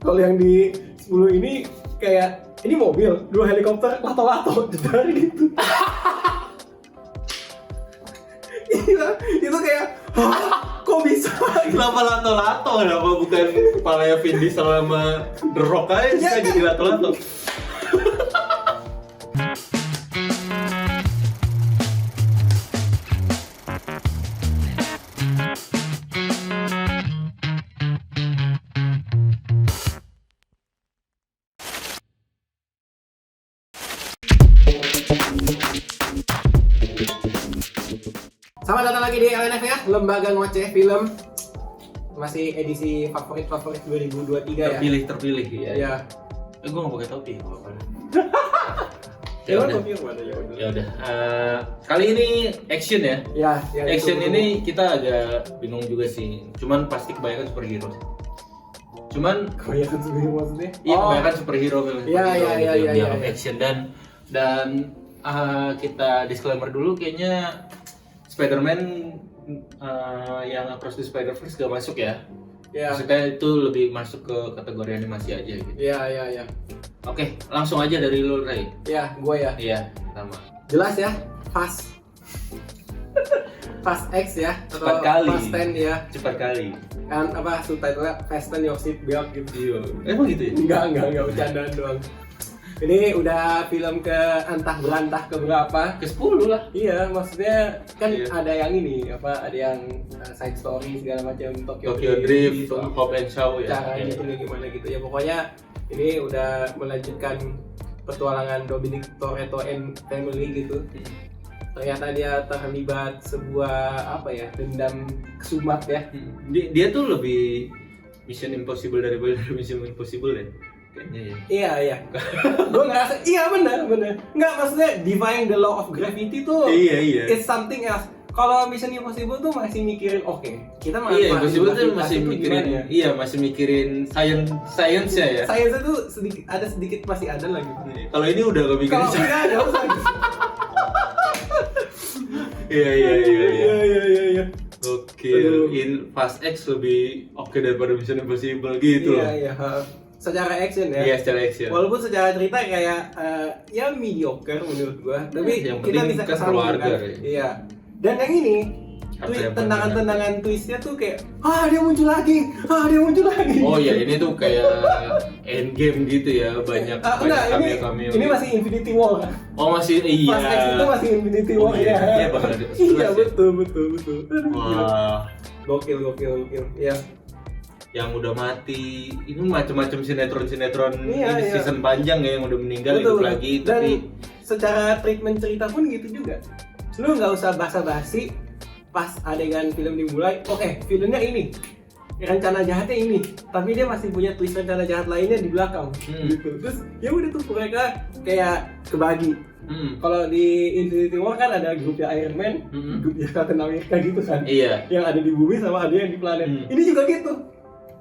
Kalau yang di 10 ini kayak ini mobil, 2 helikopter, lato-lato dari gitu. Itu kayak kok bisa? Kenapa lato-lato? Kenapa bukan kepalanya Vin Diesel sama The Rock aja bisa jadi lato-lato? Selamat datang lagi di LNF ya, Lembaga Ngoceh Film. Masih edisi favorit 2023 ya. Terpilih ya. Iya. Gue nggak pakai topi, apa? Ya udah. Ya udah. Kali ini action ya. Ya, Action ini kita agak bingung juga sih. Cuman pasti kebanyakan superhero. Cuman kebanyakan sebenarnya maksudnya. iya kebanyakan superhero film. Iya. Action dan kita disclaimer dulu kayaknya Spider-Man yang Across the Spider-Verse gak masuk ya. Iya. Maksudnya itu lebih masuk ke kategori animasi aja gitu. Iya. Oke, langsung aja dari lu, Ray. Iya, gua ya. Iya, sama. Jelas ya, Fast X ya, atau Cepat kali. Fast 10 ya. Cepat kali. Kan apa subtitlenya Fasten Your Seat Belt gitu. Iya. Emang gitu ya? Enggak bercandaan doang. Ini udah film ke antah berantah ke berapa? Ke-10 lah. Iya, maksudnya kan Iya. ada yang ini ada yang side story segala macam Tokyo Drift, gitu. Hope and Shaw ya. Caranya Iya. ini gimana gitu ya, pokoknya ini udah melanjutkan petualangan Dominic Toretto and family gitu. Ternyata dia terlibat sebuah dendam kesumat ya. Dia tuh lebih Mission Impossible daripada Mission Impossible ya. Kayaknya ya. Iya. Gue ngerasa iya benar. Nggak, maksudnya defying the law of gravity tuh. Iya. It's something else. Kalau Mission Impossible tuh masih mikirin kita Iya, Impossible tuh masih itu mikirin gimana ya? Iya, masih mikirin science-nya ya. Science itu sedikit masih ada lah gitu. Kalau ini udah gak mikirin Kalau enggak ada usah. Iya. Oke, Aduh. in Fast X lebih oke daripada Mission Impossible gitu loh. Iya. Secara action ya. Iya, secara action. Walaupun secara cerita kayak ya mediocre menurut gua, tapi Yang kita penting bisa kan kesambung keluarga, kan. ya. Iya. Dan yang ini Apa yang tendangan twistnya tuh kayak dia muncul lagi. Oh iya, ini tuh kayak Endgame gitu ya, banyak cameo. Ini masih Infinity War. Oh masih iya. Fast X itu masih Infinity War ya. Iya bakal ada. Iya betul. Aduh, Wah, gokil. Ya. yang udah mati, ini macam-macam sinetron Iya, ini iya. season panjang ya yang udah meninggal Betul. hidup lagi, Dan tapi secara treatment cerita pun gitu juga. Lu nggak usah basa-basi pas adegan film dimulai. Oke, filmnya ini. Rencana jahatnya ini, tapi dia masih punya twist rencana jahat lainnya di belakang. Gitu. Terus ya udah tuh mereka kayak kebagi. Kalau di Infinity War kan ada grupnya Iron Man, grupnya Captain America gitu kan. iya. Yang ada di bumi sama ada yang di planet. Ini juga gitu.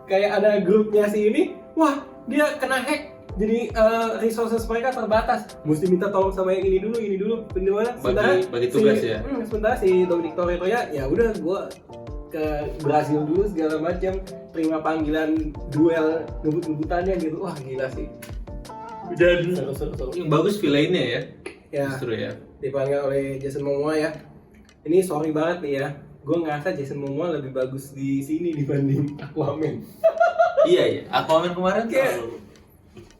Kayak ada grupnya si ini, wah dia kena hack. Jadi resources mereka terbatas. Mesti minta tolong sama yang ini dulu. Bener Bagi tugas ya. Sementara si Dominic Toretto ya udah gua ke Brazil dulu segala macam, terima panggilan duel ngebut-ngebutannya gitu. Wah gila sih. Dan Seru. yang bagus villainnya ya. Ya, Justru ya. dipanggil oleh Jason Momoa ya. Ini sorry banget nih ya. Gue ngerasa Jason Momoa lebih bagus di sini dibanding Aquaman. Iya. Aquaman kemarin Kayak- terlalu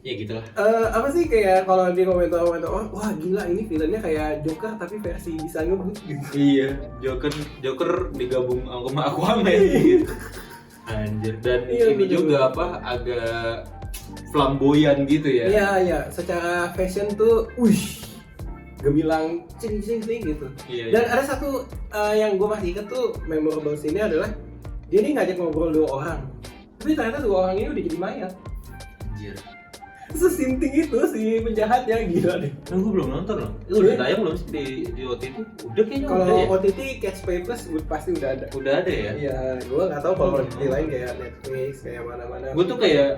ya gitulah. Apa sih kayak kalau di komentar wah gila ini filmnya kayak Joker tapi versi bisa ngebut gitu. Iya, Joker digabung sama Aquaman gitu. Anjir, dan Iya, ini betul. juga agak flamboyan gitu ya. Iya, secara fashion tuh gemilang cing gitu. Iya. Dan ada satu yang gue masih inget tuh memorable scene-nya adalah dia ini ngajak ngobrol 2 orang. Tapi ternyata 2 orang ini udah jadi mayat. Anjir. Sesinting itu si penjahatnya, gila deh. Nah, gue belum nonton loh. Itu udah tayang belum sih di OTT? Udah kayaknya Kalau udah ya. OTT Catch Papers pasti udah ada. Udah ada ya. Iya, gue nggak tahu kalau OTT lain kayak Netflix kayak mana-mana. Gue tuh kayak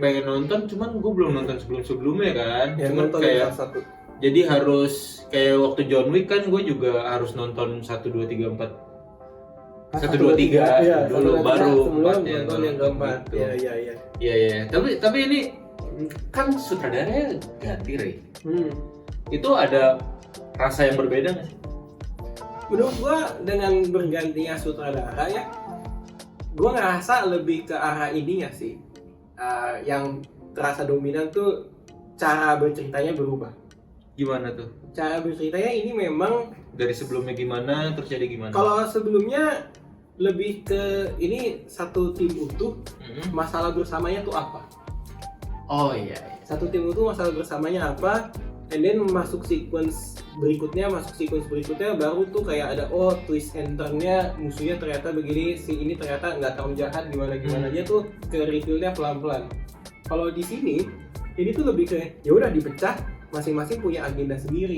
pengen nonton, cuman gue belum nonton sebelumnya kan. ya Cuman nonton kayak salah satu. jadi harus kayak waktu John Wick kan gue juga harus nonton 1, 2, 3, 4. 1, 2, 3 Iya, dulu baru sebelum 4 ya. nonton yang keempat. Iya. Iya. Tapi ini kan sutradaranya ganti, Ray. Itu ada rasa yang berbeda nggak sih? Menurut gua dengan bergantinya sutradara ya, gua ngerasa lebih ke arah ininya sih. Yang terasa dominan tuh cara berceritanya berubah. Gimana tuh? Cara berceritanya ini memang Dari sebelumnya gimana, terus jadi gimana? kalau sebelumnya lebih ke ini satu tim utuh, masalah bersamanya tuh apa? Oh iya. Satu tim utuh masalah bersamanya apa? And then masuk sequence berikutnya baru tuh kayak ada twist and turn-nya, musuhnya ternyata begini, si ini ternyata nggak terlalu jahat gimana aja tuh ke reveal-nya pelan-pelan. Kalau di sini ini tuh lebih ke ya udah dipecah, masing-masing punya agenda sendiri.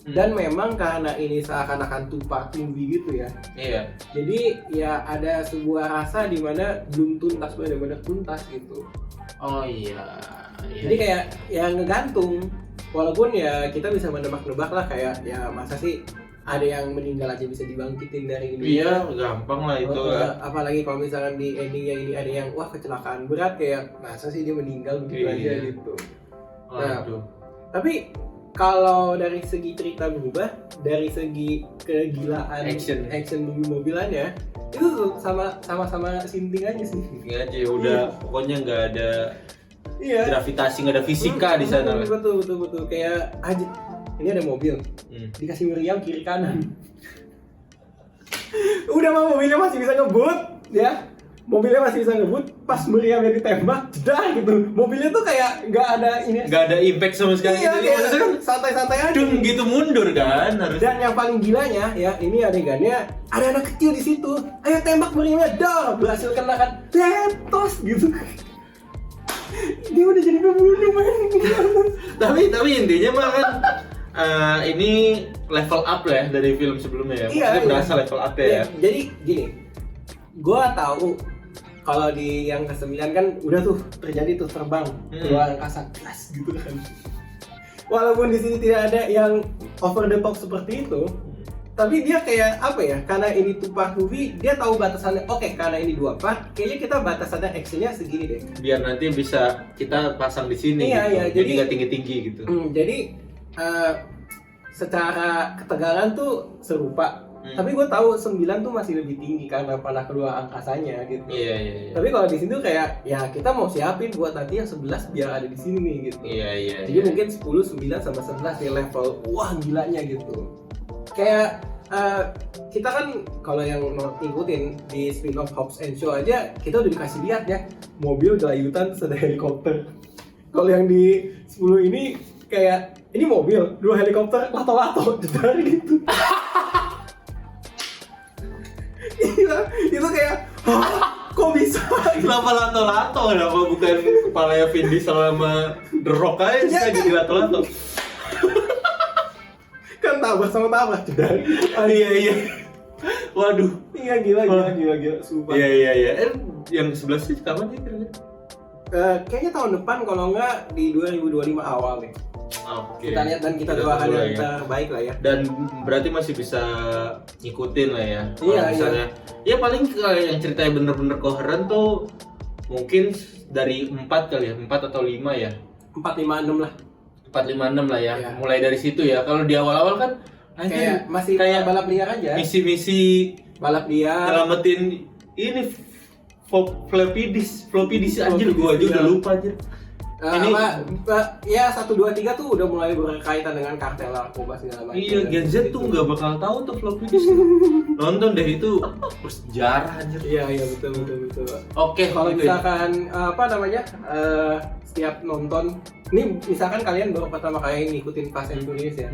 Dan memang karena ini seakan-akan two-part movie gitu ya. Iya. Jadi ya ada sebuah rasa di mana belum tuntas, benar-benar tuntas gitu. Oh iya. Jadi kayak ya ngegantung. Walaupun ya kita bisa menebak-nebak lah kayak ya masa sih ada yang meninggal aja bisa dibangkitin dari ini. Iya, gampang lah itu. Apalagi kalau misalkan di endingnya ini ada yang wah kecelakaan berat kayak masa sih dia meninggal begitu aja gitu. Waduh. Tapi kalau dari segi cerita berubah, dari segi kegilaan action mobil-mobilannya itu tuh sama-sama sinting aja sih. Sinting aja udah pokoknya nggak ada gravitasi, nggak ada fisika di sana. Betul kayak aja ini ada mobil dikasih meriam kiri kanan. Udah mah mobilnya masih bisa ngebut ya. Mobilnya masih bisa ngebut, pas meriamnya ditembak, jedar gitu. Mobilnya tuh kayak nggak ada ini. Nggak ada impact sama sekali. Iya, gitu. Kan santai-santai aja. Dung gitu mundur kan. Dan yang paling gilanya ya, ini adegannya ada anak kecil di situ. Ayo tembak meriamnya, dah berhasil kena kan. Letos gitu. Dia udah jadi pembunuh man. tapi intinya mah kan ini level up lah ya dari film sebelumnya ya. Maksudnya berasa level up ya. Jadi gini, gua tahu kalau di yang ke-9 kan udah tuh terjadi tuh terbang keluar angkasa keras gitu kan. Walaupun di sini tidak ada yang over the top seperti itu, tapi dia kayak apa ya? Karena ini two part movie, dia tahu batasannya. Oke, karena ini 2 part, kayaknya kita batasannya actionnya segini deh. Biar nanti bisa kita pasang di sini. Iya, gitu. Jadi nggak tinggi-tinggi gitu. Jadi secara ketegangan tuh serupa. Tapi gue tahu 9 tuh masih lebih tinggi karena panah kedua angkasanya gitu. Iya. Tapi kalau di sini tuh kayak ya kita mau siapin buat nanti yang 11 biar ada di sini nih gitu. Iya. Jadi mungkin 10, 9 sama 11 nih level wah gilanya gitu. Kayak kita kan kalau yang ngikutin di spin-off Hobbs and Shaw aja kita udah dikasih lihat ya mobil gelayutan terus ada helikopter. Kalau yang di 10 ini kayak ini mobil, 2 helikopter lato-lato gitu. Itu kayak kok bisa? Kenapa lato-lato? Kenapa bukan kepalanya Vin Diesel sama The Rock aja bisa jadi lato-lato? Kan tabrak sama tabrak jedar. Iya. Waduh. Iya gila. Sumpah. Iya. Yang 11 sih kapan sih kira-kira? Kayaknya tahun depan kalau enggak di 2025 awal nih. Oke. Kita lihat dan kita doakan yang terbaik lah ya. Dan berarti masih bisa ngikutin lah ya. Iya. Misalnya, ya paling yang ceritanya bener-bener koheren tuh mungkin dari 4 kali ya, 4 atau 5 ya. 456 lah. 456 lah ya. Mulai dari situ ya. Kalau di awal-awal kan kayak masih kayak balap liar aja. Misi-misi balap liar. Nyelamatin ini floppy disk anjir gua aja udah lupa anjir. Ini ya 1 2 3 tuh udah mulai berkaitan dengan kartel narkoba segala macam. Iya, Gen Z tuh nggak bakal tahu tuh floppy disk. Nonton deh itu bersejarah anjir. Iya betul. Oke, kalau misalkan setiap nonton, ini misalkan kalian baru pertama kali ngikutin Fast and Furious ya.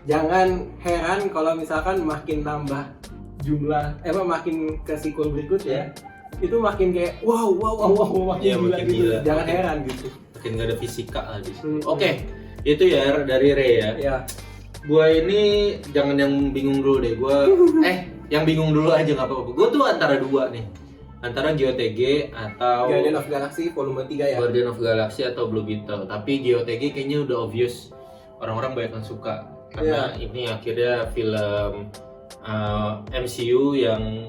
Jangan heran kalau misalkan makin nambah jumlah makin ke sequel berikutnya. Itu makin kayak wow makin gila gitu. Jangan heran gitu. Makin nggak ada fisika lah di situ. Oke, itu ya dari Ray ya. Iya. Gua ini jangan yang bingung dulu deh. Yang bingung dulu aja nggak apa-apa. Gua tuh antara 2 nih. Antara GOTG atau Guardian of Galaxy volume 3 ya. Guardian of Galaxy atau Blue Beetle. Tapi GOTG kayaknya udah obvious orang-orang banyak yang suka. Karena ini akhirnya film MCU yang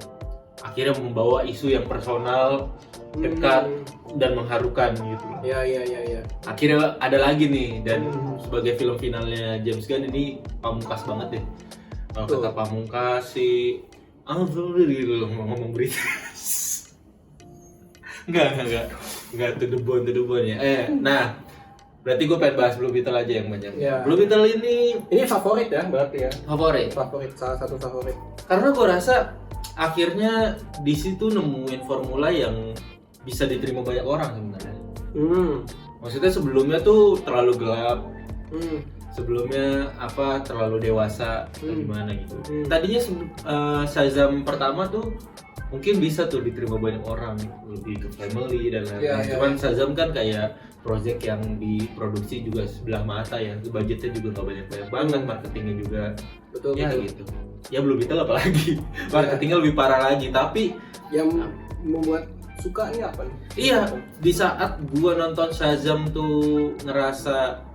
akhirnya membawa isu yang personal, dekat, dan mengharukan gitu loh. Iya. Akhirnya ada lagi nih, dan sebagai film finalnya James Gunn ini pamungkas banget deh. Kalau kata pamungkas si ngomong berita. Enggak to the bone ya. Nah, berarti gue pengen bahas Blue Beetle aja yang banyak. Ya. Blue Beetle ini favorit ya berarti ya. favorit. Salah satu favorit. Karena gue rasa akhirnya di situ nemuin formula yang bisa diterima banyak orang sebenarnya. Maksudnya sebelumnya tuh terlalu gelap. Sebelumnya terlalu dewasa atau gimana gitu. Tadinya Shazam pertama tuh mungkin bisa tuh diterima banyak orang, lebih ke family dan lain-lain. Cuman Shazam kan kayak project yang diproduksi juga sebelah mata ya, budgetnya juga nggak banyak banget, marketingnya juga betul. Gitu. Ya Blue Beetle apalagi, marketingnya lebih parah lagi. Tapi yang membuat suka ini apa nih? Iya, di saat gua nonton Shazam tuh ngerasa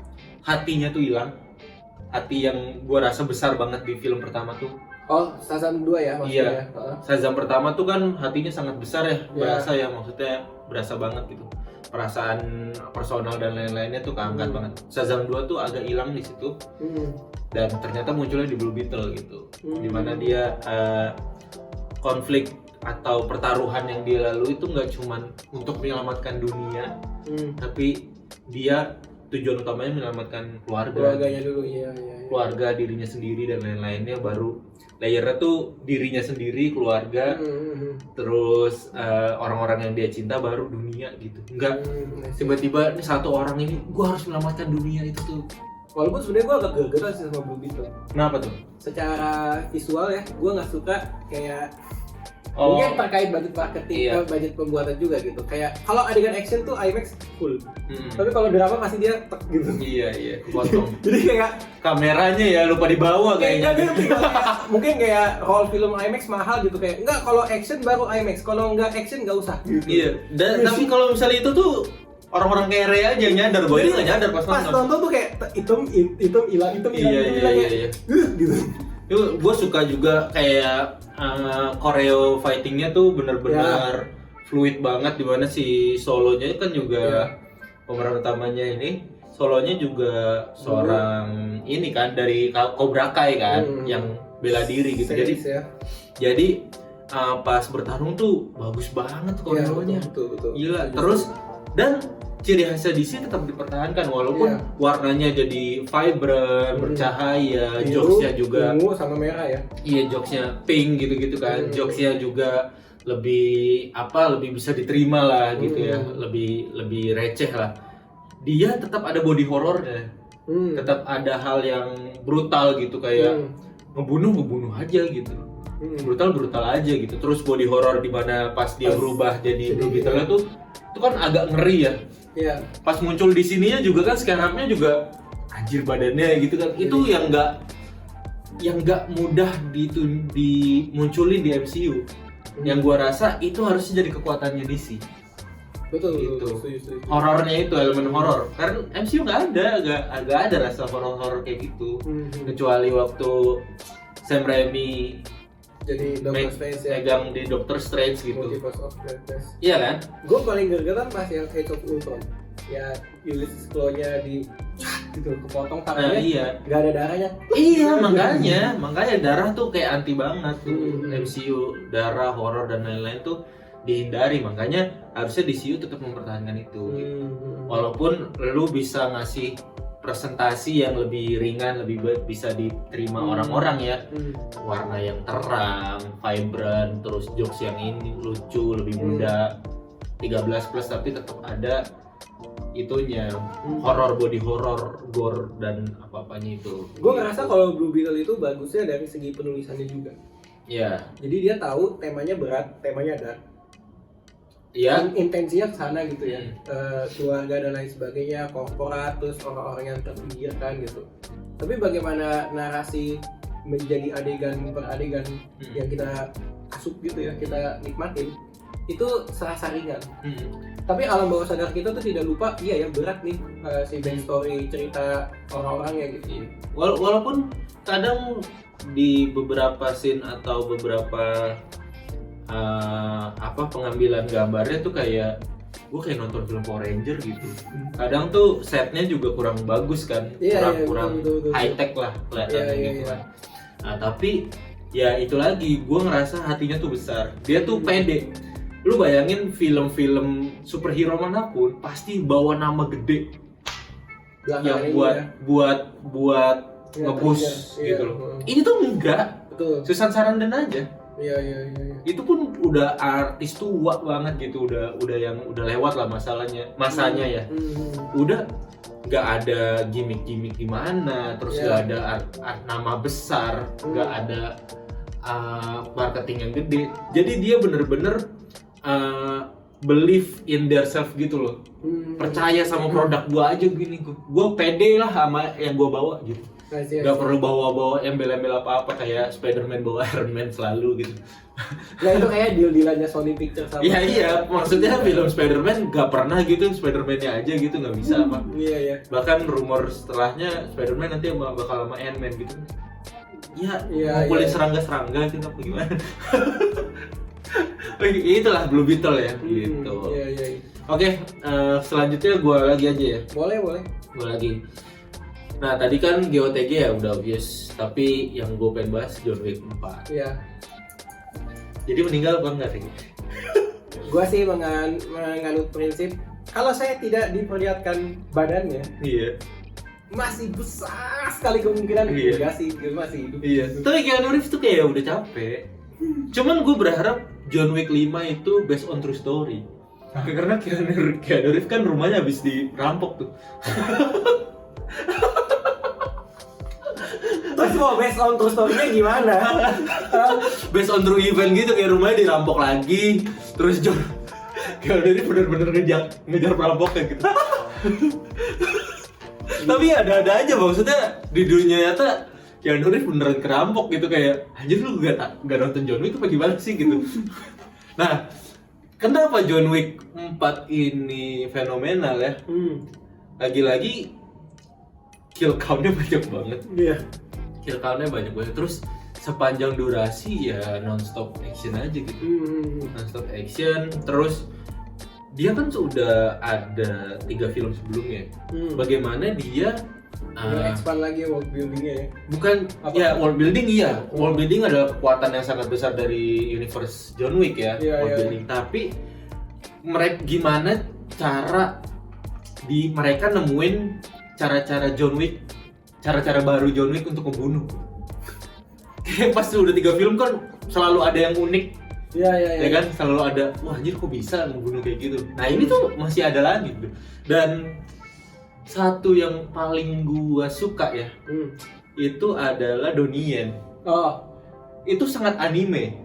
hatinya tuh hilang, hati yang gua rasa besar banget di film pertama tuh. Oh, Shazam 2 ya maksudnya. Iya. Shazam pertama tuh kan hatinya sangat besar ya, berasa ya, maksudnya berasa banget gitu. Perasaan personal dan lain-lainnya tuh keangkat banget. Shazam 2 tuh agak hilang di situ. Dan ternyata munculnya di Blue Beetle gitu. Dimana dia konflik atau pertaruhan yang dia lalui itu nggak cuman untuk menyelamatkan dunia, tapi dia tujuan utamanya menyelamatkan keluarganya dulu, keluarga, dirinya sendiri dan lain-lainnya. Baru layernya tuh dirinya sendiri, keluarga, terus orang-orang yang dia cinta, baru dunia gitu. Enggak tiba-tiba nih satu orang ini gue harus menyelamatkan dunia itu tuh. Walaupun sebenarnya gue agak geger sih sama Blue Beetle. Kenapa tuh? Secara visual ya, gue nggak suka kayak mungkin terkait budget marketing, budget pembuatan juga gitu. Kayak kalau adegan action tuh IMAX full, tapi kalau drama pasti dia tek gitu. Iya, kepotong. Jadi kayak kameranya ya lupa dibawa kayaknya. Mungkin kayak roll film IMAX mahal gitu, kayak enggak, kalau action baru IMAX, kalau enggak action nggak usah. Gitu. Iya. Tapi kalau misalnya itu tuh orang-orang kayak Ray aja yang nyadar, gue nggak nyadar pas nonton tuh kayak hitam hilang iya. Gitu. Gue suka juga kayak choreo fightingnya tuh bener-bener fluid banget, dimana si solonya kan juga pemeran utamanya ini solonya juga seorang ini kan dari Cobra Kai kan, yang bela diri gitu. Jadi pas bertarung tuh bagus banget koreonya. Betul. Gila. Terus dan ciri khasnya DC tetap dipertahankan walaupun warnanya jadi vibrant, bercahaya, jokesnya juga ungu sama merah ya. Iya, jokesnya pink gitu-gitu kan. Jokesnya juga lebih bisa diterima lah gitu ya, lebih receh lah. Dia tetap ada body horornya. Tetap ada hal yang brutal gitu, kayak ngebunuh aja gitu. Brutal aja gitu. Terus body horror di mana pas dia berubah jadi Blue Beetle itu kan agak ngeri ya. Iya. Pas muncul di sininya juga kan scarabnya juga anjir badannya gitu kan. Itu yang enggak mudah dimunculin di MCU. Yang gua rasa itu harusnya jadi kekuatannya DC. Betul. Horornya itu, elemen horor. Karena MCU enggak ada rasa horor kayak gitu. Kecuali waktu Sam Raimi jadi Doctor Strange ya, megang di Doctor Strange gitu. Multiverse of Madness. Iya kan? Gue paling gergetan pas yang Age of Ultron. Ya Ulysses Claw-nya di gitu kepotong tangannya. Gak ada darahnya. Iya, makanya darah tuh kayak anti banget tuh. MCU, darah, horor dan lain-lain tuh dihindari. Makanya harusnya DCU tetap mempertahankan itu. Walaupun lu bisa ngasih presentasi yang lebih ringan, lebih bisa diterima orang-orang ya. Warna yang terang, vibrant, terus jokes yang ini lucu, lebih muda, 13+, tapi tetap ada itunya, horror, body horror, gore dan apa-apanya itu. Gue ngerasa kalau Blue Beetle itu bagusnya dari segi penulisannya juga. Iya. Jadi dia tahu temanya berat, temanya dark. Iya. Intensinya ke sana gitu ya. Keluarga dan lain sebagainya, korporat, terus orang-orang yang terpinggirkan gitu. Tapi bagaimana narasi menjadi adegan per adegan yang kita asup gitu ya, kita nikmatin, itu serasa ringan. Tapi alam bawah sadar kita tuh tidak lupa, iya ya berat nih si backstory cerita orang-orangnya gitu. Walaupun kadang di beberapa scene atau beberapa pengambilan gambarnya tuh kayak gue kayak nonton film Power Ranger gitu. Kadang tuh setnya juga kurang bagus kan, kurang betul. high tech lah kelihatannya gitu Iya. kan. Nah tapi ya itu lagi, gue ngerasa hatinya tuh besar, dia tuh pede. Lu bayangin film-film superhero manapun pasti bawa nama gede yang buat nge-push gitu loh. Ini tuh enggak, betul. Susan Sarandon aja. Iya. Itu pun udah artis tua banget gitu, udah lewat lah masanya ya. Udah nggak ada gimmick gimana, terus nggak ada nama besar, nggak ada marketing yang gede. Jadi dia bener-bener believe in their self gitu loh. Percaya sama produk gua aja gini, gua pede lah sama yang gua bawa gitu. Gak perlu bawa embel-embel apa-apa kayak Spider-Man bawa Iron Man selalu gitu. Nah itu kayak deal-dealannya Sony Pictures sama. Iya, maksudnya film Spider-Man gak pernah gitu, Spider-Man-nya aja gitu, gak bisa apa. Iya. Bahkan rumor setelahnya Spider-Man nanti bakal sama Ant-Man gitu. Ya, ngumpulin serangga-serangga gitu apa gimana. Itulah Blue Beetle ya gitu. Iya. Oke, selanjutnya gue lagi aja ya. Boleh. Gue lagi. Nah tadi kan GOTG ya udah obvious, tapi yang gue pengen bahas John Wick 4. Iya. Jadi meninggal apa enggak sih? Gue sih menganut prinsip kalau saya tidak diperlihatkan badannya, Iya. masih besar sekali kemungkinan enggak sih, dia masih hidup. Iya. Tapi Keanu Reeves tuh kayak udah capek. Cuman gue berharap John Wick 5 itu based on true story. Karena Keanu Reeves kan rumahnya habis dirampok tuh. Terus mau based on true story-nya gimana? Based on true event gitu, kayak rumahnya dirampok lagi. Terus Keanu Reeves bener-bener ngejar perampoknya gitu. Tapi ada aja maksudnya di dunia nyata Keanu Reeves beneran kerampok gitu, kayak anjir lu gak nonton John Wick apa gimana sih gitu. Nah, kenapa John Wick 4 ini fenomenal ya? Lagi-lagi kill count-nya banyak banget. Iya. Kill count-nya banyak banget. Terus sepanjang durasi ya non-stop action aja gitu. Non-stop action. Terus dia kan sudah ada 3 film sebelumnya. Bagaimana dia expand lagi world building-nya ya? Bukan, apa? ya world building iya. World building adalah kekuatan yang sangat besar dari universe John Wick ya. World building. Tapi gimana cara mereka nemuin cara-cara John Wick, cara-cara baru John Wick untuk membunuh. Kayak pas udah 3 film kan selalu ada yang unik. Iya. Ya kan, selalu ada, wah anjir kok bisa membunuh kayak gitu. Nah ini tuh masih ada lagi tuh. Dan satu yang paling gua suka ya, itu adalah Donnie Yen. Itu sangat anime.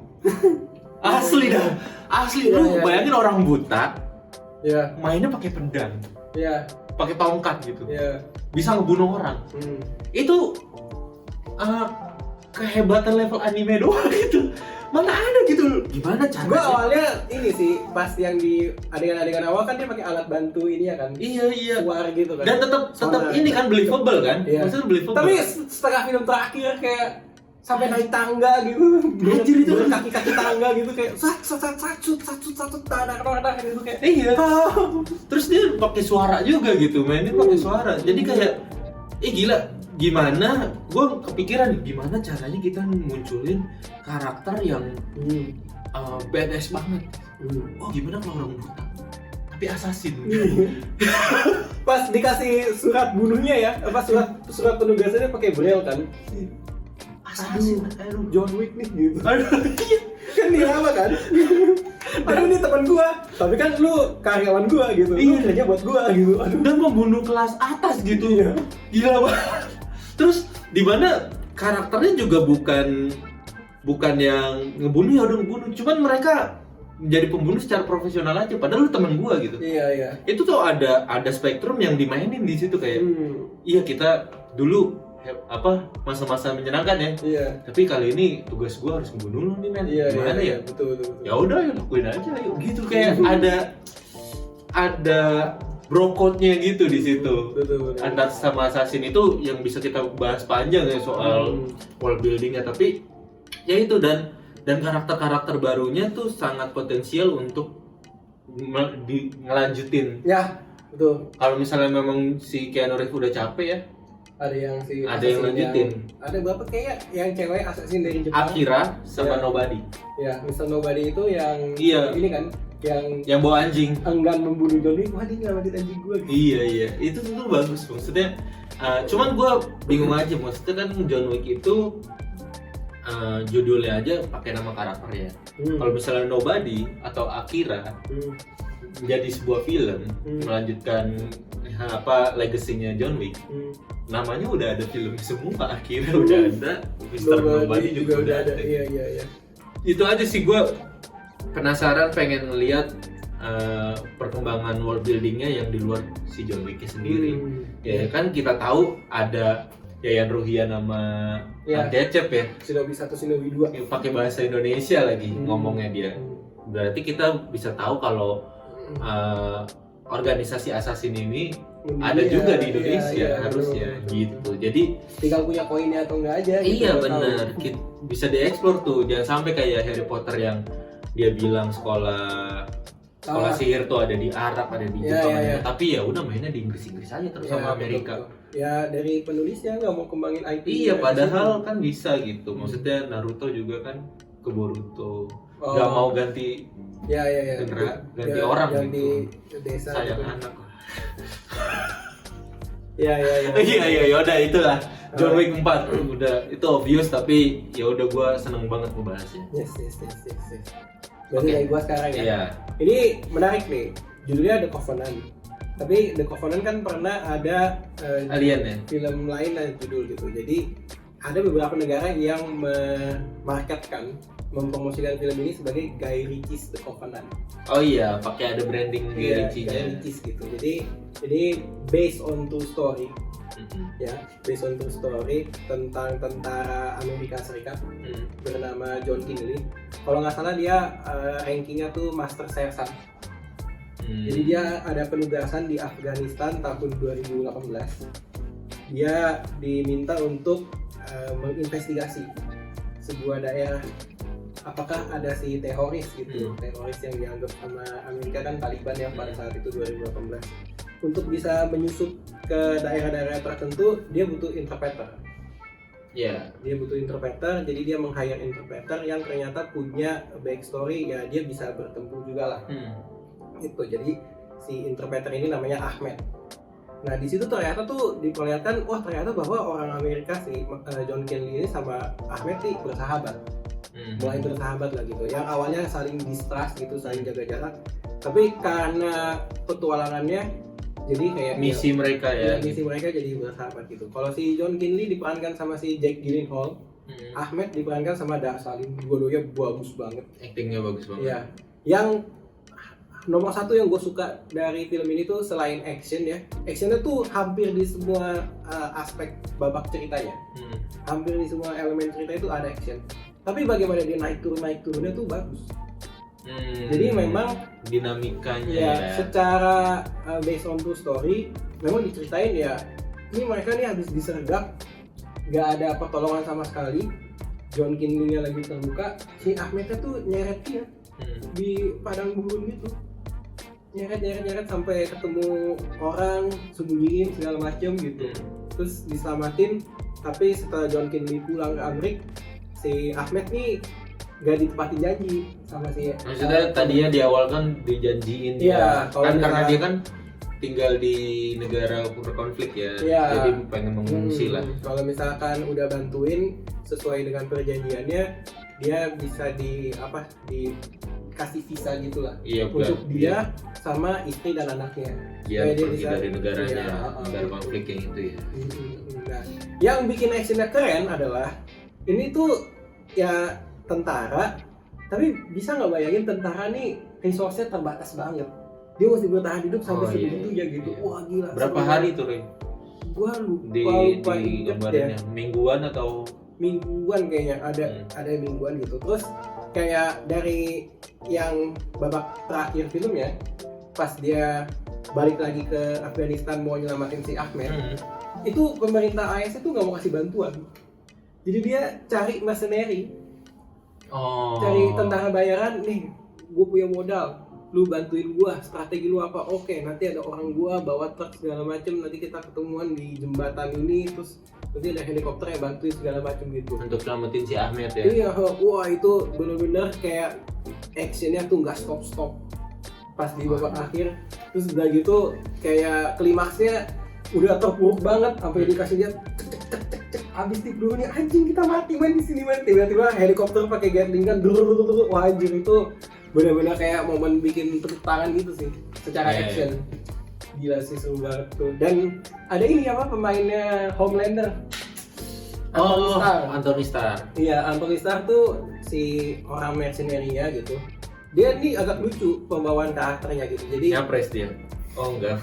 Asli dah. Asli, lu bayangin orang buta mainnya pakai pedang. Pakai tongkat gitu. Bisa ngebunuh orang. Itu kehebatan level anime doang gitu. Mana ada gitu, gimana caranya? Gue awalnya ini sih, pas yang di adegan-adegan awal kan dia pakai alat bantu ini ya kan? Iya. Suara gitu kan? Dan tetap ini kan believable kan? Iya. Maksudnya believable. Tapi setengah film terakhir kayak sampai naik tangga gitu. Anjir itu kaki-kaki tangga gitu kayak satu tanah gitu kayak. Iya. Terus dia pakai suara juga gitu, mainnya pakai suara. Jadi kayak gila. Gimana, gue kepikiran gimana caranya kita munculin karakter yang badass banget. Oh gimana kalau orang buta tapi assassin? Pas dikasih surat bunuhnya ya, apa surat penugasannya pakai braille kan? Assassin, aduh John Wick nih gitu. Aduh, kan dirama kan? Aduh ini teman gua, tapi kan lu karyawan gua gitu. Lu kerja buat gua gitu. Aduh, dan membunuh kelas atas gitu. Gila banget. Terus di mana karakternya juga bukan yang ngebunuh ya udah ngebunuh, cuman mereka menjadi pembunuh secara profesional aja. Padahal lu teman gua gitu. Iya. Itu tuh ada spektrum yang dimainin di situ kayak. Iya kita dulu masa-masa menyenangkan ya. Iya. Tapi kali ini tugas gua harus ngebunuh lu nih men. Gimana ya? Betul. Ya udah ya lakuin aja yuk gitu kayak ada brokotnya gitu di situ. Betul. Antar sama assassin itu yang bisa kita bahas panjang ya soal world buildingnya, tapi ya itu dan karakter-karakter barunya tuh sangat potensial untuk ngelanjutin. Ya, betul. Kalau misalnya memang si Keanu Reeves udah capek ya, Ada yang lanjutin. Ada berapa kayak yang cewek assassin dari Jepang. Akira sama Ya. Nobody. Ya, Mr. Nobody itu yang Iya. ini kan yang bawa anjing. enggan membunuh John Wick. Wah, dia nyelamatin anjing gue gitu. Iya, itu tuh bagus maksudnya. Cuman gue bingung aja, maksudnya kan John Wick itu judulnya aja pakai nama karakternya. Kalau misalnya Nobody atau Akira menjadi sebuah film melanjutkan legasinya John Wick, namanya udah ada film semua. Akira udah ada, Mr. Nobody juga udah ada. Iya. Itu aja sih, gue penasaran, pengen ngeliat perkembangan world buildingnya yang di luar si John Wick sendiri. Ya kan kita tahu ada Yayan Ruhian sama Kang Cecep ya. Shinobi 1, Shinobi 2. Pakai bahasa Indonesia lagi ngomongnya dia. Berarti kita bisa tahu kalau organisasi assassin ini ada juga di Indonesia harusnya gitu. Jadi tinggal punya koinnya atau enggak aja gitu. Iya benar. Bisa dieksplor tuh. Jangan sampai kayak Harry Potter yang dia bilang sekolah sihir tuh ada di Arab, ada di Jepang, tapi ya udah mainnya di Inggris aja terus sama Amerika. Betul. Ya dari penulisnya nggak mau kembangin IP. Iya, padahal kan bisa gitu. Maksudnya Naruto juga kan ke Boruto, nggak mau ganti ganti orang ganti gitu. Desa sayang gitu. anak. Iya. Udah itulah John Wick 4 udah itu obvious, tapi ya udah gue seneng banget ngebahasnya. Yes. Berarti dari gua sekarang ya. Iya. Ini menarik nih. Judulnya The Covenant. Tapi The Covenant kan pernah ada Alien ya? film lain lah judul gitu. Jadi ada beberapa negara yang memarketkan, mempromosikan film ini sebagai Guy Ritchie's The Covenant. Oh iya, pakai ada branding Guy Ritchie-nya. Guy Ritchie's gitu. Jadi based on true story. Ya, based on true story tentang tentara Amerika Serikat bernama John Kinley. Kalau nggak salah dia rankingnya tuh Master Sergeant. Jadi dia ada penugasan di Afghanistan tahun 2018. Dia diminta untuk menginvestigasi sebuah daerah, apakah ada si teroris gitu, teroris yang dianggap sama Amerika kan Taliban yang pada saat itu 2018. Untuk bisa menyusup ke daerah-daerah tertentu, dia butuh interpreter. Iya. Dia butuh interpreter, jadi dia meng-hire interpreter yang ternyata punya backstory, ya dia bisa bertempur juga lah. Itu jadi si interpreter ini namanya Ahmed. Nah di situ ternyata tuh diperlihatkan, wah ternyata bahwa orang Amerika si John Kinley ini sama Ahmed sih bersahabat. Mulai bersahabat lah gitu. Yang awalnya saling distrust gitu, saling jaga jarak. Tapi karena petualangannya, jadi kayak misi mereka ya. Misi mereka jadi bersahabat gitu. Kalau si John Kinley diperankan sama si Jake Gyllenhaal, Ahmed diperankan sama Dar Salim. Dua-duanya bagus banget. Actingnya bagus banget. Iya. Yang nomor satu yang gue suka dari film ini tuh selain action ya, actionnya tuh hampir di semua aspek babak ceritanya. Hampir di semua elemen cerita itu ada action. Tapi bagaimana dia naik turunnya tuh bagus. Jadi memang dinamikanya ya, secara based on true story memang diceritain ya, ini mereka nih habis disergap, nggak ada pertolongan sama sekali. John Kinley-nya lagi terbuka, si Ahmednya tuh nyeret dia di padang gurun gitu, nyeret sampai ketemu orang, sembunyiin segala macem gitu, terus diselamatin. Tapi setelah John Kinley pulang ke Amerika, si Ahmed nih gak ditepatin janji sama si. Maksudnya tadinya di awal kan dijanjiin kan karena dia kan tinggal di negara berkonflik ya, jadi pengen mengungsi lah. Kalau misalkan udah bantuin sesuai dengan perjanjiannya, dia bisa dikasih visa gitulah untuk dia sama istri dan anaknya. Dia pergi dari negaranya, negara konflik yang itu ya. Nah, yang bikin actionnya keren adalah ini tuh ya tentara, tapi bisa nggak bayangin tentara nih resource-nya terbatas banget. Dia mesti bertahan hidup sampai segitunya gitu. Wah gila. Berapa hari tuh, Ray? Gua lupa di gambarnya. Mingguan atau mingguan kayaknya, ada mingguan gitu. Terus kayak dari yang babak terakhir filmnya, pas dia balik lagi ke Afghanistan mau nyelamatin si Ahmed, itu pemerintah AS itu nggak mau kasih bantuan. Jadi dia cari mercenary. Cari tentara bayaran nih, gue punya modal, lu bantuin gua, strategi lu apa? Oke, nanti ada orang gua bawa truk segala macem, nanti kita ketemuan di jembatan ini, terus nanti ada helikopter yang bantuin segala macem gitu. Untuk selamatin si Ahmed ya. Iya, wah itu bener-bener kayak actionnya tuh nggak stop pas di babak akhir. Terus udah gitu kayak klimaksnya udah terpuruk banget sampai dikasih lihat cek abis tip dulu nih, anjing kita mati main di sini man. Tiba-tiba helikopter pakai Gatling gun, wah anjing itu benar-benar kayak momen bikin tepuk tangan gitu sih secara action. Gila sih, seru banget tuh. Dan ada ini apa, pemainnya Homelander, Anthony Starr. Iya, Anthony Starr tuh si orang mercenary-nya gitu. Dia nih agak lucu pembawaan karakternya gitu. Jadi nyapres dia. Oh enggak.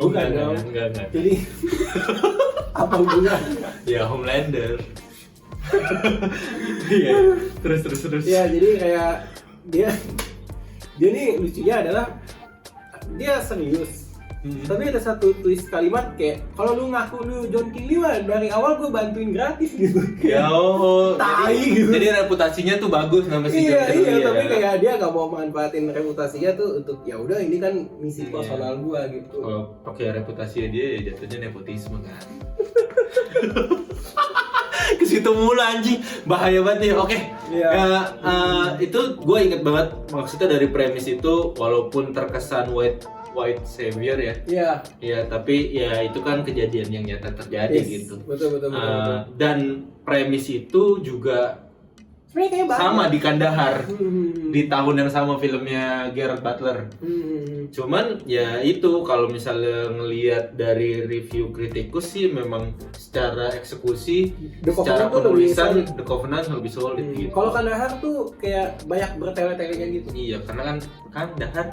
Enggak. Jadi apa hubungannya? Ya Homelander. Iya. Terus. Ya, jadi kayak dia nih lucunya adalah dia serius. Tapi ada satu twist kalimat kayak, kalau lu ngaku lu John King mah dari awal gue bantuin gratis gitu. Ya tai gitu. Jadi reputasinya tuh bagus nama si John King. Iya, tapi kayak dia gak mau manfaatin reputasinya tuh untuk ya udah ini kan misi personal gua gitu. Kalau pakai reputasinya dia ya jatuhnya nepotisme kan. Ke situ mulu anjing, bahaya banget nih. Oke. Itu gue inget banget, maksudnya dari premis itu walaupun terkesan white savior ya. Iya. Ya, tapi ya itu kan kejadian yang nyata terjadi gitu. Betul. Dan premis itu juga sebenarnya kayak sama di Kandahar. Di tahun yang sama filmnya Gerard Butler. Cuman ya itu kalau misalnya ngelihat dari review kritikus sih memang secara eksekusi, secara penulisan The Covenant lebih solid gitu. Kalau Kandahar tuh kayak banyak bertele-telenya gitu. Iya, karena kan Dahar.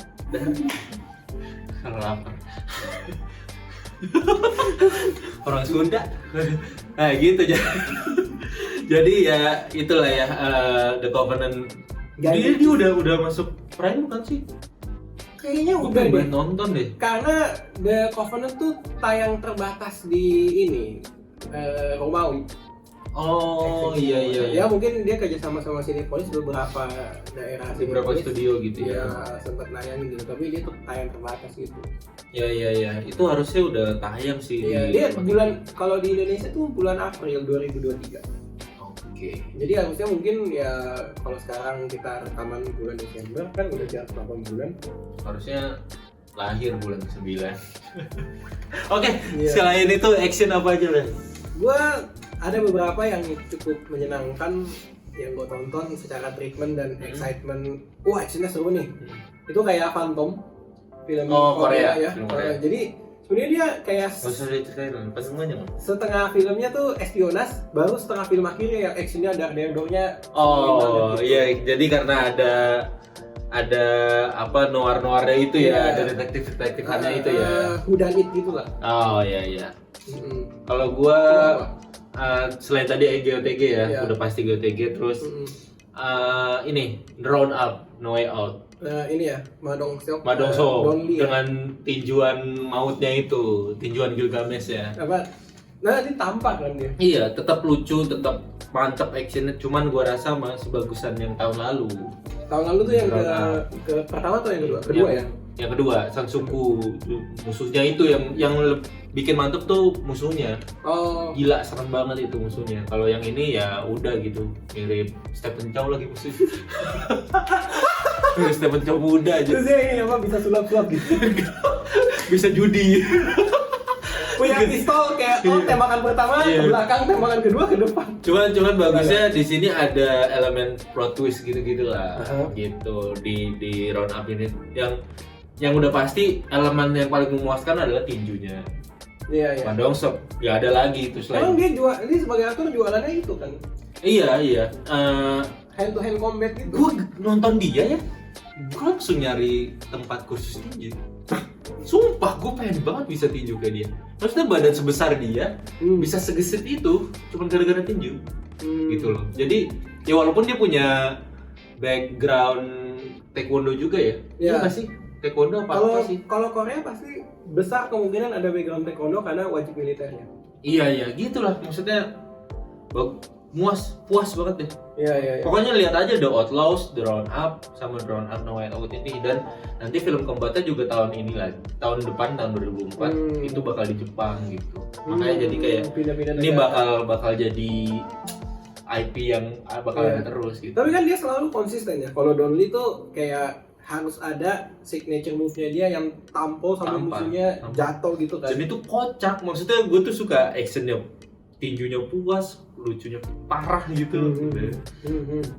Kalau lapar. Orang Sunda. Nah gitu jadi ya itulah ya The Covenant. Dia udah masuk Prime bukan sih? Kayaknya Gue udah pengen nonton deh. Karena The Covenant tuh tayang terbatas di ini Romawi. Oh iya. Ya mungkin dia kerja sama Cinepolis beberapa daerah, beberapa studio gitu ya. Sempat nayangin gitu, tapi dia tuh tayang terbatas gitu. Ya. Itu harusnya udah tayang sih. Iya, dia bulan, kalau di Indonesia tuh bulan April 2023. Oke. Jadi harusnya mungkin ya kalau sekarang kita rekaman bulan Desember kan udah jarak 8 bulan. Harusnya lahir bulan ke-9. Oke, selain itu action apa aja, Bang? Gua ada beberapa yang cukup menyenangkan yang gue tonton secara treatment dan excitement. Wah, actionnya seru nih. Itu kayak Phantom, film Korea ya. Jadi sebenarnya dia kayak setengah filmnya tuh espionage, baru setengah film akhirnya yang actionnya dar-darnya. Oh iya, jadi karena ada apa noir-noirnya itu ya, ada detektif-detektifannya itu ya. Whodunit gitu lah. Oh iya. Kalau gua selain tadi GOTG ya, udah pasti GOTG, terus ini Drawn Up, No Way Out. Ini ya, Madong Sok dengan tinjuan mautnya itu, tinjuan Gilgamesh ya. Apa? Nah, ini tampak kan dia. Iya, tetap lucu, tetap mantap actionnya, cuman gua rasa masih bagusan yang tahun lalu. Tahun lalu tuh yang ke pertama atau yang kedua? Kedua ya. Yang kedua, Sang Suku musuhnya itu yang bikin mantep tuh musuhnya. Oh. Gila, serem banget itu musuhnya. Kalau yang ini ya udah gitu, mirip Stephen Chow lagi musuhnya. Stephen Chow muda aja. Terus dia ini apa, bisa sulap-sulap gitu. Bisa judi. Punya pistol kayak tembakan pertama ke belakang, tembakan kedua ke depan. Cuman bagusnya di sini ada elemen plot twist gitu-gitu lah. Gitu di round up ini yang udah pasti elemen yang paling memuaskan adalah tinjunya. Iya. Padahal nggak ada lagi itu selain. Emang dia ini sebagai aktor jualannya itu kan? Iya. Hand to hand combat gitu. Gue nonton dia ya, gue langsung nyari tempat kursus tinju. Sumpah, gue pengen banget bisa tinju kayak dia. Maksudnya badan sebesar dia bisa segesit itu, cuma gara-gara tinju. Gitu loh. Jadi ya walaupun dia punya background taekwondo juga ya. Iya nggak sih? Taekwondo apa sih? Kalau Korea pasti besar kemungkinan ada background taekwondo karena wajib militernya. Iya, gitulah. Maksudnya puas banget deh. Iya. Pokoknya lihat aja The Outlaws, The Roundup, sama The Roundup No Way Out ini, dan nanti film keempatnya juga tahun ini lagi, tahun depan tahun 2004 itu bakal di Jepang gitu. Makanya jadi kayak pindah-pindah ini negara. bakal jadi IP yang bakal ada terus gitu. Tapi kan dia selalu konsisten ya. Kalau Don Lee tuh kayak harus ada signature move-nya dia yang tampol sampai musuhnya jatuh gitu kan. Dan itu kocak, maksudnya gue tuh suka actionnya, tinjunya puas, lucunya parah gitu.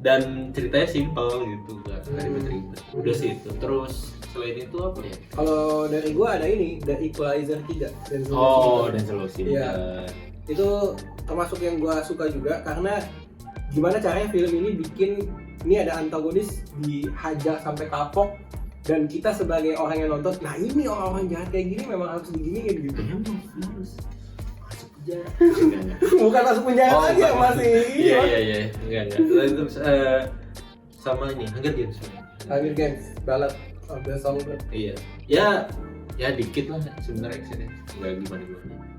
Dan ceritanya simpel gitu, gak ribet-ribet. Udah sih itu. Terus selain itu apa ya? Kalau dari gue ada ini, The Equalizer 3. Denzel Washington. Iya. Itu termasuk yang gue suka juga karena gimana caranya film ini bikin ini ada antagonis dihajar sampai kapok, dan kita sebagai orang yang nonton, nah ini orang-orang jahat kayak gini memang harus diginiin gitu. Harus masuk penjara. Bukan masuk penjara lagi ya, masih. Iya. Enggak. Terus sama ini Hunger Games, Ballad of the Songbird. Iya. Ya dikit lah sebenarnya actionnya. Enggak gimana.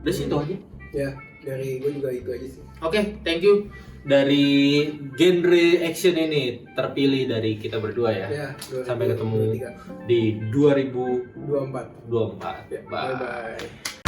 Udah sih itu aja. Ya, dari gue juga itu aja sih. Oke, thank you. Dari genre action ini terpilih dari kita berdua ya. Sampai ketemu 2023. di 2024. Ya, bye.